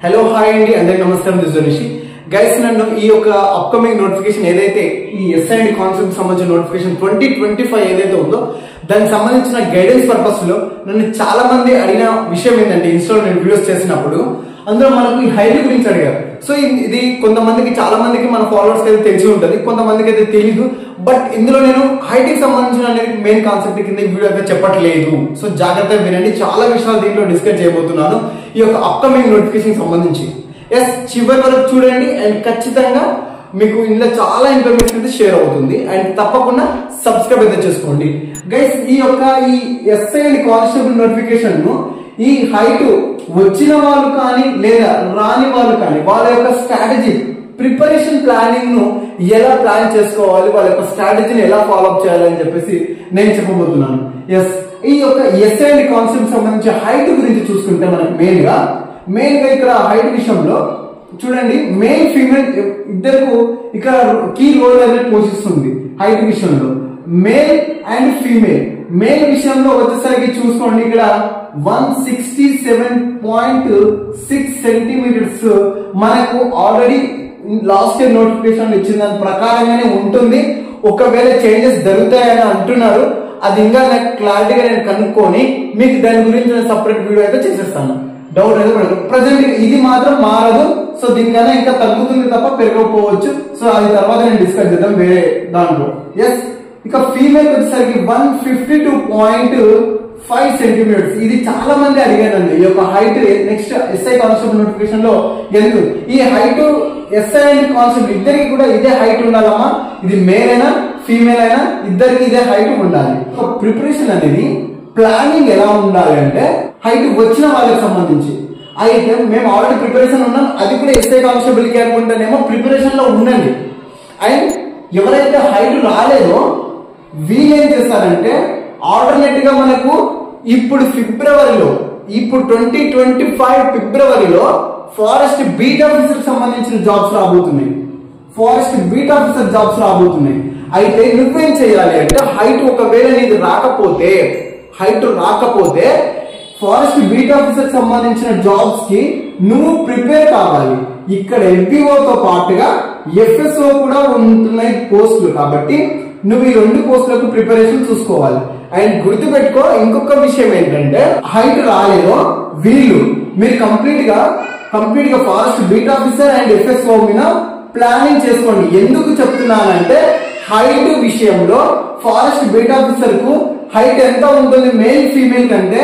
Hello hi అండి, అందరికి నమస్కారం. This Nishi guys. నన్ను ఈ యొక్క అప్కమింగ్ నోటిఫికేషన్ ఏదైతే ఈ ఎస్ఐడి కాన్సెప్ట్ సంబంధించిన నోటిఫికేషన్ 2025 ఏదైతే ఉందో దానికి సంబంధించిన గైడెన్స్ పర్పస్ లో నన్ను చాలా మంది అడిగిన విషయం ఏంటంటే, ఇన్స్టాలో నేను వీడియోస్ చేసినప్పుడు అందులో మనకు ఈ హైట్ గురించి అడిగారు. సో ఇది కొంతమందికి, చాలా మందికి మన ఫాలోవర్స్ అయితే తెలిసి ఉంటుంది, కొంతమందికి అయితే తెలీదు. బట్ ఇందులో నేను హైట్ కి సంబంధించిన మెయిన్ కాన్సెప్ట్ కింద ఈ వీడియో అయితే చెప్పట్లేదు. సో జాగ్రత్తగా వినండి, చాలా విషయాలు దీంట్లో డిస్కస్ చేయబోతున్నాను ఈ యొక్క అప్కమింగ్ నోటిఫికేషన్ సంబంధించి. ఎస్, చివరి వరకు చూడండి అండ్ ఖచ్చితంగా మీకు ఇందులో చాలా ఇన్ఫర్మేషన్ అయితే షేర్ అవుతుంది. అండ్ తప్పకుండా సబ్స్క్రైబ్ అయితే చేసుకోండి గైస్. ఈ ఎస్ఐ కానిస్టేబుల్ నోటిఫికేషన్ ను ఈ హైట్ వచ్చిన వాళ్ళు కానీ లేదా రాని వాళ్ళు కానీ వాళ్ళ యొక్క స్ట్రాటజీ, ప్రిపరేషన్ ప్లానింగ్ ను ఎలా ప్లాన్ చేసుకోవాలి, వాళ్ళ యొక్క స్ట్రాటజీని ఎలా ఫాలో అప్ చేయాలని చెప్పేసి నేను చెప్పబోతున్నాను. ఎస్, ఈ యొక్క ఎస్ఐ కాన్సెప్ట్ సంబంధించి హైట్ గురించి చూసుకుంటే మనకి మెయిన్ గా ఇక్కడ హైట్ విషయంలో చూడండి, మేల్ ఫీమేల్ ఇద్దరు ఇక్కడ కీ రోల్ అనేది పోషిస్తుంది హైట్ విషయంలో. మేల్ అండ్ ఫీమేల్, మేల్ విషయంలో వచ్చేసరికి చూసుకోండి, ఇక్కడ 167.6 సెంటీమీటర్స్ మనకు ఆల్రెడీ లాస్ట్ ఇయర్ నోటిఫికేషన్ ఇచ్చిన దాని ప్రకారంగానే ఉంటుంది. ఒకవేళ చేంజెస్ జరుగుతాయని అంటున్నారు, అది ఇంకా నాకు క్లారిటీగా నేను కనుక్కొని మీకు దాని గురించి నేను సపరేట్ వీడియో అయితే చేసేస్తాను. డౌట్ అయితే పడదు. ప్రజెంట్ ఇది మాత్రం మారదు. సో దీనికన్నా ఇంకా తగ్గుతుంది తప్ప పెరగకపోవచ్చు. సో అది తర్వాత నేను డిస్కస్ చేద్దాం వేరే దాంట్లో. ఎస్, ఇక ఫీమేల్ వచ్చేసరికి 152.5 సెంటీమీటర్స్. ఇది చాలా మంది అడిగానండి ఈ యొక్క height. Next SI constable notification లో ఎందుకు ఈ హైట్, ఎస్ఐ అండ్ కానిస్టేబుల్ ఇద్దరికి కూడా ఇదే హైట్ ఉండాలమ్మా. ఇది మేల్ అయినా ఫీమేల్ అయినా ఇద్దరికి ఇదే హైట్ ఉండాలి. ప్రిపరేషన్ అనేది ప్లానింగ్ ఎలా ఉండాలి అంటే, హైట్ వచ్చిన వాళ్ళకి సంబంధించి అయితే మేము ఆల్రెడీ ప్రిపరేషన్ ఉన్నాం, అది కూడా ఎస్ఐ కానిస్టేబుల్ కి అనుకుంటేనేమో ప్రిపరేషన్ లో ఉండండి. అండ్ ఎవరైతే హైట్ రాలేదో వీళ్ళు ఏం చేస్తారంటే, ఆల్టర్నేట్ గా మనకు ఇప్పుడు ఫిబ్రవరిలో, ఇప్పుడు 2025 ఫిబ్రవరిలో ఫారెస్ట్ బీట్ ఆఫీసర్ సంబంధించిన జాబ్స్ రాబోతున్నాయి. ఫారెస్ట్ బీట్ ఆఫీసర్ జాబ్స్ రాబోతున్నాయి. అయితే నువ్వేం చేయాలి అంటే, హైట్ ఒకవేళ నీది రాకపోతే ఫారెస్ట్ బీట్ ఆఫీసర్ సంబంధించిన జాబ్స్ కి నువ్వు ప్రిపేర్ కావాలి. ఇక్కడ ఎఫ్బిఓతో పాటుగా ఎఫ్ఎస్ఓ కూడా ఉంటున్నాయి పోస్టులు. కాబట్టి నువ్వు ఈ 2 పోస్టులకు ప్రిపరేషన్ చూసుకోవాలి. అండ్ గుర్తుపెట్టుకో, ఇంకొక విషయం ఏంటంటే, హైట్ రాలేదో మీరు కంప్లీట్ గా forest beat officer and FSO మీద ప్లానింగ్ చేసుకోండి. ఎందుకు చెప్తున్నానంటే, హైట్ విషయంలో ఫారెస్ట్ బీట్ ఆఫీసర్ కు హైట్ ఎంత ఉంటుంది మేల్ ఫీమేల్ కంటే,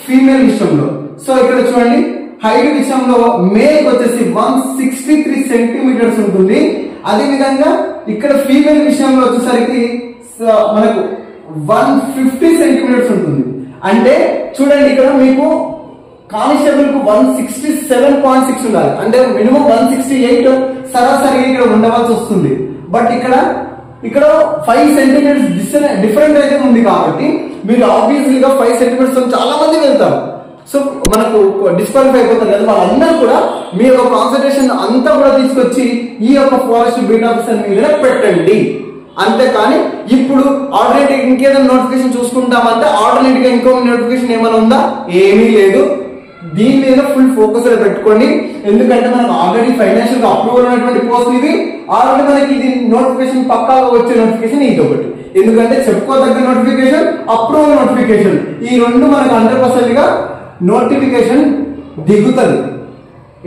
ఫీమేల్ విషయంలో. సో ఇక్కడ చూడండి, హైట్ విషయంలో మేల్ వచ్చేసి 163 సెంటీమీటర్స్ ఉంటుంది. అదే విధంగా ఇక్కడ ఫీమేల్ విషయంలో వచ్చేసరికి మనకు 150 సెంటీమీటర్స్ ఉంటుంది. అంటే చూడండి, ఇక్కడ మీకు కానిస్టేబుల్ కు 167.6 ఉండాలి. అంటే మినిమం 168 సరాసరి ఇక్కడ ఉండవలసి వస్తుంది. బట్ ఇక్కడ 5 సెంటీమీటర్స్ డిఫరెంట్ అయితే ఉంది. కాబట్టి మీరు ఆబ్వియస్లీ 5 సెంటీమీటర్స్ చాలా మంది వెళ్తారు. సో మనకు డిస్క్వాలిఫై అయిపోతారు కదా. వాళ్ళందరూ కూడా మీ యొక్క కాన్సన్ట్రేషన్ అంతా కూడా తీసుకొచ్చి ఈ యొక్క ఫారెస్ట్ బీట్ ఆఫీసర్ మీద పెట్టండి. అంతేకాని ఇప్పుడు ఆల్టర్నేటివ్ ఇంకేదైనా నోటిఫికేషన్ చూసుకుంటామంటే, ఆల్టర్నేటివ్ గా ఇంకో నోటిఫికేషన్ ఏమైనా ఉందా? ఏమీ లేదు. దీని మీద ఫుల్ ఫోకస్ పెట్టుకోండి. ఎందుకంటే మనకు ఆల్రెడీ ఫైనాన్షియల్ గా అప్రూవల్ ఉన్నటువంటి పోస్ట్ ఇది. ఆల్రెడీ మనకి ఇది నోటిఫికేషన్ పక్కాగా వచ్చే నోటిఫికేషన్ ఇది ఒకటి. ఎందుకంటే చెప్పుకోదగ్గ నోటిఫికేషన్, అప్రూవల్ నోటిఫికేషన్, ఈ 2 మనకు 100% గా నోటిఫికేషన్ దిగుతుంది.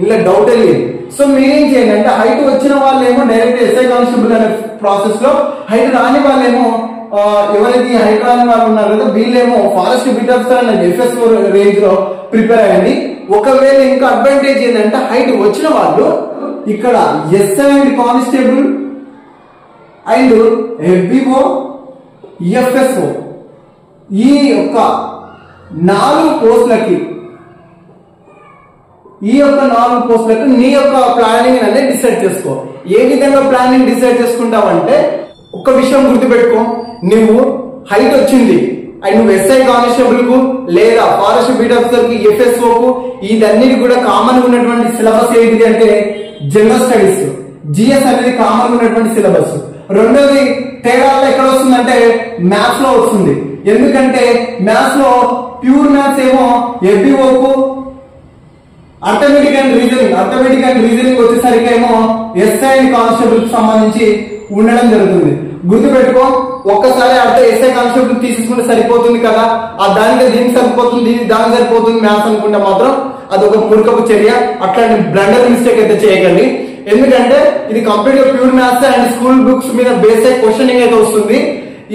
ఇలా డౌటే లేదు. సో మీరేం చేయండి అంటే, హైట్ వచ్చిన వాళ్ళేమో డైరెక్ట్ ఎస్ఐ కానిస్టేబుల్ అనే ప్రాసెస్ లో, హైట్ రాని వాళ్ళేమో ఎవరైతే హైట్ రాని వాళ్ళు ఉన్నారు కదా, వీళ్ళేమో ఫారెస్ట్ బీట్ ఆఫీసర్ అనే ఎఫ్ఎస్ఓ రేంజ్ లో ప్రిపేర్ అయ్యండి. ఒకవేళ ఇంకా అడ్వాంటేజ్ ఏంటంటే, హైట్ వచ్చిన వాళ్ళు ఇక్కడ SI and constable and FBO, FSO ఈ యొక్క 4 పోస్టులకి నీ యొక్క ప్లానింగ్ అనేది డిసైడ్ చేసుకో. ఏ విధంగా ప్లానింగ్ డిసైడ్ చేసుకుంటావంటే, ఒక విషయం గుర్తుపెట్టుకో, నువ్వు హైట్ వచ్చింది అండ్ నువ్వు ఎస్ఐ కానిస్టేబుల్ కు లేదా ఫారెస్ట్ బీట్ ఆఫీసర్ కి, ఎఫ్ఎస్ఓ కు, ఇదన్నిటి కూడా కామన్ ఉన్నటువంటి సిలబస్ ఏంటిది అంటే జనరల్ స్టడీస్, జిఎస్ అనేది కామన్ ఉన్నటువంటి సిలబస్. రెండోది తేడా ఎక్కడ వస్తుందంటే మ్యాథ్స్ లో వస్తుంది. ఎందుకంటే మ్యాథ్స్ లో ప్యూర్ మ్యాథ్స్ ఏమో ఎఫ్డిఓకు అర్థమెటిక్ అండ్ రీజనింగ్ వచ్చేసరికి ఏమో ఎస్ఐ అండ్ కానిస్టేబుల్ సంబంధించి ఉండడం జరుగుతుంది. గుర్తుపెట్టుకో, ఒక్కసారి ఎస్ఐ కానిస్టేబుల్ తీసుకుంటే సరిపోతుంది కదా, ఆ దానికి దీనికి సరిపోతుంది, దానికి సరిపోతుంది మ్యాథ్స్ అనుకుంటే మాత్రం అదొక మూర్ఖపు చర్య. అట్లాంటి బ్లండర్ మిస్టేక్ అయితే చేయకండి. ఎందుకంటే ఇది కంప్లీట్ గా pure maths and school books మీద బేస్ అయ్యి క్వశ్చనింగ్ అయితే వస్తుంది.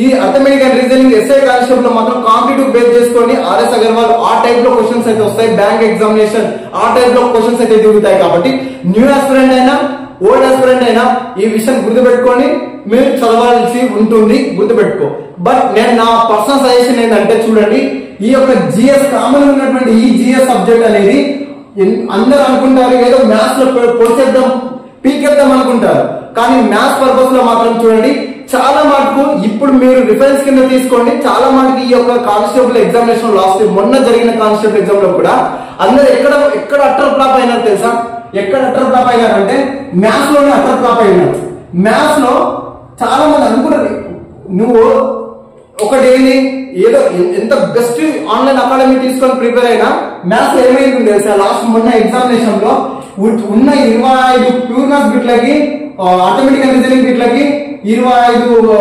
ఈ arithmetic and reasoning SI constable లో మాత్రం కాంపిటేటివ్ బేస్ చేసుకొని ఆర్ఎస్ అగర్వాల్ ఆ టైప్ లో క్వశ్చన్స్ అయితే వస్తాయి. బ్యాంక్ ఎగ్జామినేషన్ ఆ టైప్ లో క్వశ్చన్స్ అయితే దిగుతాయి. కాబట్టి న్యూ ఆస్పిరెంట్ అయినా ఓల్డ్ ఆస్పిరెంట్ అయినా ఈ విషయం గుర్తుపెట్టుకొని మీరు చదవాల్సి ఉంటుంది, గుర్తుపెట్టుకో. బట్ నేను నా పర్సనల్ సజెషన్ ఏంటంటే చూడండి, ఈ యొక్క జిఎస్ కామన్ ఉన్నటువంటి ఈ జిఎస్ సబ్జెక్ట్ అనేది అందరూ అనుకుంటారు ఏదో మ్యాథ్స్ లో పొడిచేద్దాం పీకెద్దాం అనుకుంటారు, కానీ మ్యాథ్స్ పర్పస్ లో మాత్రం చూడండి చాలా మటుకు ఇప్పుడు మీరు రిఫరెన్స్ కింద తీసుకోండి. చాలా మటుకు ఈ యొక్క కానిస్టేబుల్ ఎగ్జామినేషన్ లాస్ట్ మొన్న జరిగిన కానిస్టేబుల్ ఎగ్జామ్ లో కూడా అందరూ ఎక్కడ అట్టర్ ఫ్లాప్ అయినారు తెలుసా? ఎక్కడ అట్టర్ ఫ్లాప్ అయినారంటే మ్యాథ్స్ లోనే అట్టర్ ఫ్లాప్ అయినారు. మ్యాథ్స్ లో చాలా మంది అనుకుంటారు నువ్వు ఒకటేంటి ఏదో ఎంత బెస్ట్ ఆన్లైన్ అకాడమీ తీసుకొని ప్రిపేర్ అయినా మ్యాథ్స్ ఏమైంది తెలుసా? లాస్ట్ మొన్న ఎగ్జామినేషన్ లో ఉన్న 25 ప్యూర్ మ్యాథ్స్ బిట్లకి, ఆటోమేటిక్ అండ్ రీజనింగ్ బిట్లకి, 25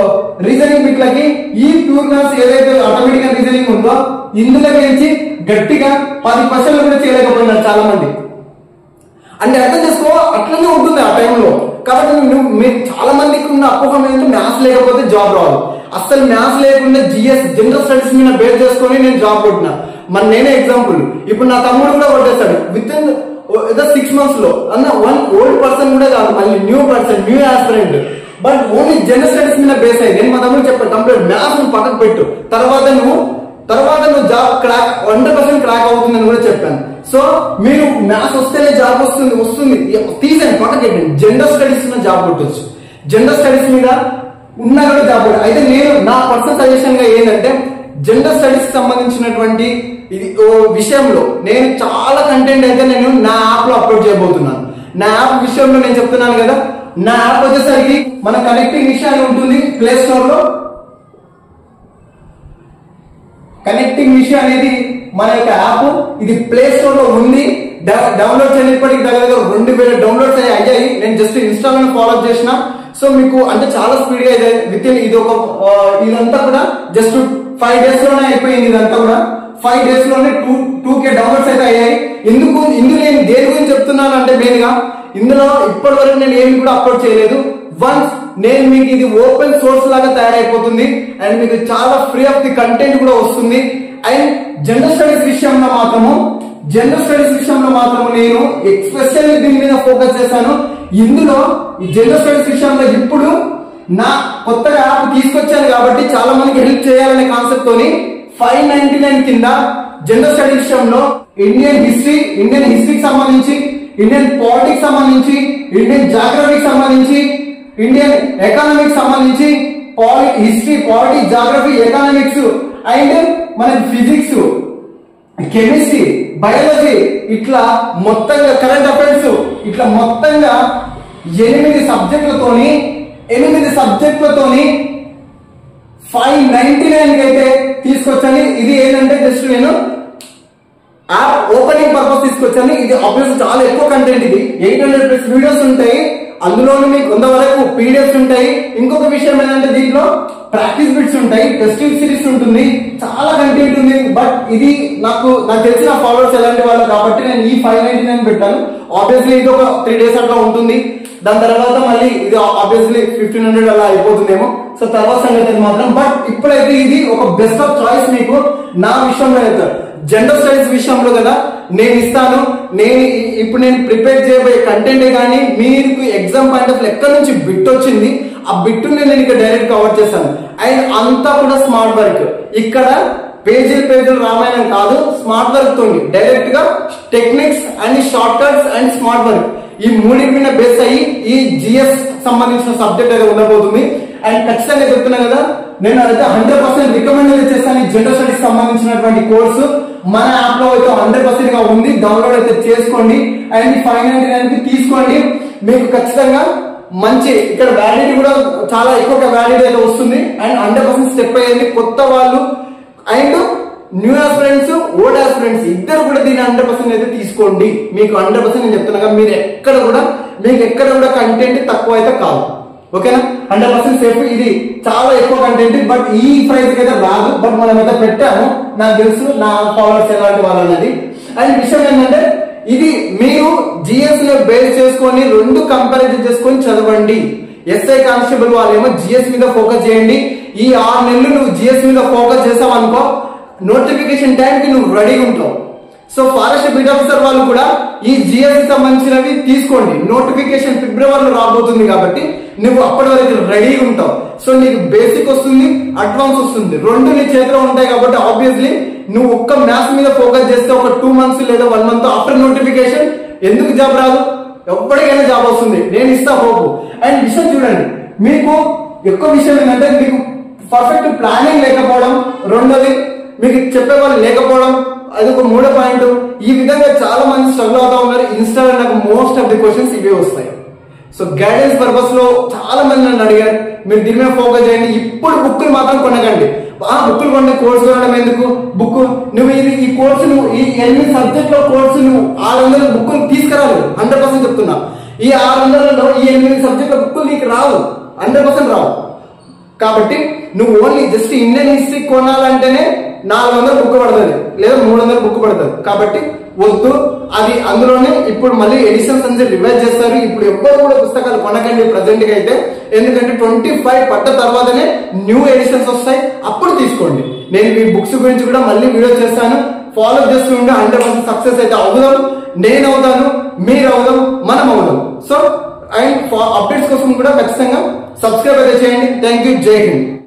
రీజనింగ్ బిట్లకి ఈ ప్యూర్ మ్యాథ్స్ ఏదైతే ఆటోమేటిక్ అండ్ రీజనింగ్ ఉందో ఇందులో నుంచి గట్టిగా 10% కూడా చేయలేకపోయినారు చాలా మంది. అంటే అర్థం చేసుకో, అట్లనే ఉంటుంది ఆ టైంలో. కాబట్టి మీరు చాలా మందికి ఉన్న అపోహం ఏంటంటే మ్యాథ్స్ లేకపోతే జాబ్ రావాలి. అసలు మ్యాథ్స్ లేకుండా జిఎస్ జనరల్ స్టడీస్ మీద బేస్ చేసుకొని నేను జాబ్ కొట్టినా. మరి నేనే ఎగ్జాంపుల్, ఇప్పుడు నా తమ్ముడు కూడా కొట్టేస్తాడు విత్ ఇన్ 6 months లో. అన్న వన్ ఓల్డ్ పర్సన్ కూడా కాదు, మళ్ళీ new person, new aspirant, but only general studies మీద బేస్ అయ్యి నేను మా తమ్ముడు చెప్పాను కంప్లీట్ మ్యాథ్స్ నువ్వు పక్కకు పెట్టు, తర్వాత నువ్వు జాబ్ క్రాక్ 100% క్రాక్ అవుతుందని కూడా చెప్పాను. సో మీరు మ్యాథ్స్ వస్తేనే జాబ్ వస్తుంది తీసండి పక్కకి. జనరల్ స్టడీస్ మీద జాబ్ కొట్టవచ్చు, జనరల్ స్టడీస్ మీద ఉన్నా కూడా జాబ్ కొట్టు. అయితే నేను నా పర్సనల్ సజెషన్ గా ఏంటంటే జనరల్ స్టడీస్ సంబంధించినటువంటి ఇది విషయంలో నేను చాలా కంటెంట్ అయితే నేను నా యాప్ లో అప్లోడ్ చేయబోతున్నాను. నా యాప్ విషయంలో నేను చెప్తున్నాను కదా, నా యాప్ వచ్చేసరికి మన కనెక్టింగ్ విషయాలు ఉంటుంది ప్లే స్టోర్ లో. కనెక్టింగ్ విషయం అనేది మన యొక్క యాప్ ఇది ప్లే స్టోర్ లో ఉంది. డౌన్లోడ్ చేయడానికి దగ్గర 2000 డౌన్లోడ్స్ అయ్యాయి. నేను జస్ట్ ఇన్స్టాల్ ఫాలో చేసిన. సో మీకు అంటే చాలా స్పీడ్ గా విత్ ఇన్ ఇదంతా కూడా జస్ట్ 5 days లోనే అయిపోయింది. ఇదంతా కూడా 5 days లోనే 2K డౌన్లోడ్స్ అయితే అయ్యాయి. ఇందులో నేను దేని గురించి చెప్తున్నాను అంటే మెయిన్ గా ఇందులో ఇప్పటి వరకు నేను ఏమి కూడా అప్లోడ్ చేయలేదు. వన్స్ నేను మీకు ఇది ఓపెన్ సోర్స్ లాగా తయారైపోతుంది అండ్ మీకు చాలా ఫ్రీ ఆఫ్ ది కంటెంట్ కూడా వస్తుంది. అండ్ జనరల్ స్టడీస్ విషయంలో మాత్రము నేను ఎస్పెషల్లీ దీని మీద ఫోకస్ చేశాను. ఇందులో ఈ జనరల్ స్టడీస్ విషయంలో ఇప్పుడు నా కొత్తగా యాప్ తీసుకొచ్చాను కాబట్టి చాలా మందికి హెల్ప్ చేయాలనే కాన్సెప్ట్ తోని 599 కింద జనరల్ స్టడీస్ విషయంలో ఇండియన్ హిస్టరీకి సంబంధించి, ఇండియన్ పాలిటిక్స్ సంబంధించి, ఇండియన్ జాగ్రఫీకి సంబంధించి, ఇండియన్ ఎకానమిక్స్ సంబంధించి, history, politics, geography, economics and మన ఫిజిక్స్, కెమిస్ట్రీ, బయాలజీ, ఇట్లా మొత్తంగా కరెంట్ అఫైర్స్, ఇట్లా మొత్తంగా 8 సబ్జెక్టులతోని 599 అయితే తీసుకొచ్చాను. ఇది ఏంటంటే జస్ట్ నేను యాప్ ఓపెనింగ్ పర్పస్ తీసుకొచ్చాను. ఇది ఆబ్వియస్ చాలా ఎక్కువ కంటెంట్. ఇది 800+ వీడియోస్ ఉంటాయి. అందులోనే మీకు 100 వరకు పీడిఎఫ్స్ ఉంటాయి. ఇంకొక విషయం ఏంటంటే దీంట్లో ప్రాక్టీస్ బిట్స్ ఉంటాయి, టెస్టింగ్ సిరీస్ ఉంటుంది, చాలా కంటెంట్ ఉంది. బట్ ఇది నాకు తెలిసిన ఫాలోవర్స్ ఎలాంటి వాళ్ళు కాబట్టి నేను ఈ 599 పెట్టాను. ఆబ్వియస్లీ ఇది ఒక 3 days అట్లా ఉంటుంది. దాని తర్వాత మళ్ళీ ఇది ఆబ్వియస్లీ 1500 అలా అయిపోతుందేమో. సో తర్వాత సంగతి మాత్రం బట్ ఇప్పుడైతే ఇది ఒక బెస్ట్ ఆఫ్ చాయిస్ మీకు నా విషయంలో అయితే. జనరల్ స్టడీస్ విషయంలో కదా నేను ఇస్తాను. ఇప్పుడు నేను ప్రిపేర్ చేయబోయే కంటెంటే కానీ మీకు ఎగ్జామ్ పాయింట్ ఆఫ్ ఎక్కడి నుంచి బిట్ వచ్చింది ఆ బిట్ నేను ఇక్కడ డైరెక్ట్ కవర్ చేశాను. అండ్ అంతా కూడా స్మార్ట్ వర్క్. ఇక్కడ పేజీలు రామాయణం కాదు, స్మార్ట్ వర్క్ తోని డైరెక్ట్ గా techniques and short cuts and smart work ఈ మూడింటి మీద బేస్ అయ్యి ఈ జిఎస్ సంబంధించిన సబ్జెక్ట్ అయితే ఉండబోతుంది. అండ్ ఖచ్చితంగా చెప్తున్నా కదా నేను అయితే 100% రికమెండ్ చేస్తాను. ఈ జనరల్ స్టడీస్ సంబంధించినటువంటి కోర్సు మన యాప్ లో అయితే 100% గా ఉంది. డౌన్లోడ్ అయితే చేసుకోండి అండ్ 599 తీసుకోండి. మీకు ఖచ్చితంగా మంచి ఇక్కడ వ్యాలిడిటీ కూడా చాలా ఎక్కువ వ్యాలిడిటీ అయితే వస్తుంది. అండ్ 100% స్టెప్ అయ్యింది. కొత్త వాళ్ళు and new aspirants old aspirants ఇద్దరు కూడా దీన్ని 100% అయితే తీసుకోండి. మీకు 100% నేను చెప్తున్నా, మీరు మీకు ఎక్కడ కూడా కంటెంట్ తక్కువ అయితే కాదు. ఓకేనా, 100% సేఫ్. ఇది చాలా ఎక్కువ కంటెంట్, బట్ ఈ ప్రైస్ అయితే రాదు. బట్ మనం అయితే పెట్టాము, నాకు తెలుసు నా ఫాలోవర్స్ ఎలాంటి వాళ్ళు అన్నది. అండ్ విషయం ఏంటంటే, ఇది మీరు జిఎస్ ని బేస్ చేసుకొని 2 కంపారిజన్ చేసుకొని చదవండి. ఎస్ఐ కానిస్టేబుల్ వాళ్ళేమో జిఎస్ మీద ఫోకస్ చేయండి. ఈ 6 నెలలు నువ్వు జిఎస్ మీద ఫోకస్ చేసావు అనుకో, నోటిఫికేషన్ టైం కి నువ్వు రెడీగా ఉంటావు. సో ఫారెస్ట్ బీట్ ఆఫీసర్ వాళ్ళు కూడా ఈ జిఎస్ కి సంబంధించినవి తీసుకోండి. నోటిఫికేషన్ ఫిబ్రవరిలో రాబోతుంది కాబట్టి నువ్వు అప్పటి వరకు రెడీగా ఉంటావు. సో నీకు బేసిక్ వస్తుంది, అడ్వాన్స్ వస్తుంది, 2 నీ చేతిలో ఉంటాయి. కాబట్టి ఆబ్వియస్లీ నువ్వు ఒక్క మ్యాథ్స్ మీద ఫోకస్ చేస్తే ఒక 2 months లేదా 1 month ఆఫ్టర్ నోటిఫికేషన్ ఎందుకు జాబ్ రాదు? ఎప్పటికైనా జాబ్ వస్తుంది, నేను ఇస్తా హోప్. అండ్ విషయం చూడండి, మీకు ఎక్కువ విషయం ఏంటంటే మీకు పర్ఫెక్ట్ ప్లానింగ్ లేకపోవడం, రెండోది మీకు చెప్పేవాళ్ళు లేకపోవడం, అది ఒక 3వ పాయింట్. ఈ విధంగా చాలా మంది స్ట్రగుల్ అవుతా ఉన్నారు. ఇన్స్టాలో నాకు మోస్ట్ ఆఫ్ ది క్వశ్చన్స్ ఇవే వస్తాయి. సో గైడెన్స్ పర్పస్ లో చాలా మంది నన్ను అడిగారు, మీరు దీని మీద ఫోకస్ చేయండి. ఇప్పుడు బుక్కులు మాత్రం కొనకండి. బుక్కులు కొంటే కోర్సు కొనడం ఎందుకు? బుక్ నువ్వు ఈ కోర్సు నువ్వు ఈ 8 సబ్జెక్ట్ లో కోర్సు నువ్వు 600 బుక్కులు తీసుకురావు. 100% చెప్తున్నా. ఈ 600లో ఈ 8 సబ్జెక్టుల బుక్కులు నీకు రావు, 100% రావు. కాబట్టి నువ్వు ఓన్లీ జస్ట్ ఇండియన్ హిస్టరీ కొనాలంటేనే 400 బుక్ పడుతుంది, లేదా 300 బుక్ పడుతుంది. కాబట్టి వద్దు. అది అందులోనే ఇప్పుడు మళ్ళీ ఎడిషన్స్ అనేది రివైజ్ చేస్తారు. ఇప్పుడు ఎవ్వరు కూడా పుస్తకాలు కొనకండి ప్రజెంట్ గా అయితే, ఎందుకంటే 25 పడ్డ తర్వాతనే న్యూ ఎడిషన్స్ వస్తాయి, అప్పుడు తీసుకోండి. నేను మీ బుక్స్ గురించి కూడా మళ్ళీ వీడియో చేస్తాను, ఫాలో చేస్తూ ఉంటే 100% సక్సెస్ అయితే అవుదాం. నేను అవుతాను, మీరు అవుదాం, మనం అవుదాం. సో అండ్ అప్డేట్స్ కోసం కూడా ఖచ్చితంగా సబ్స్క్రైబ్ అయితే చేయండి. Thank you. జై హింద్.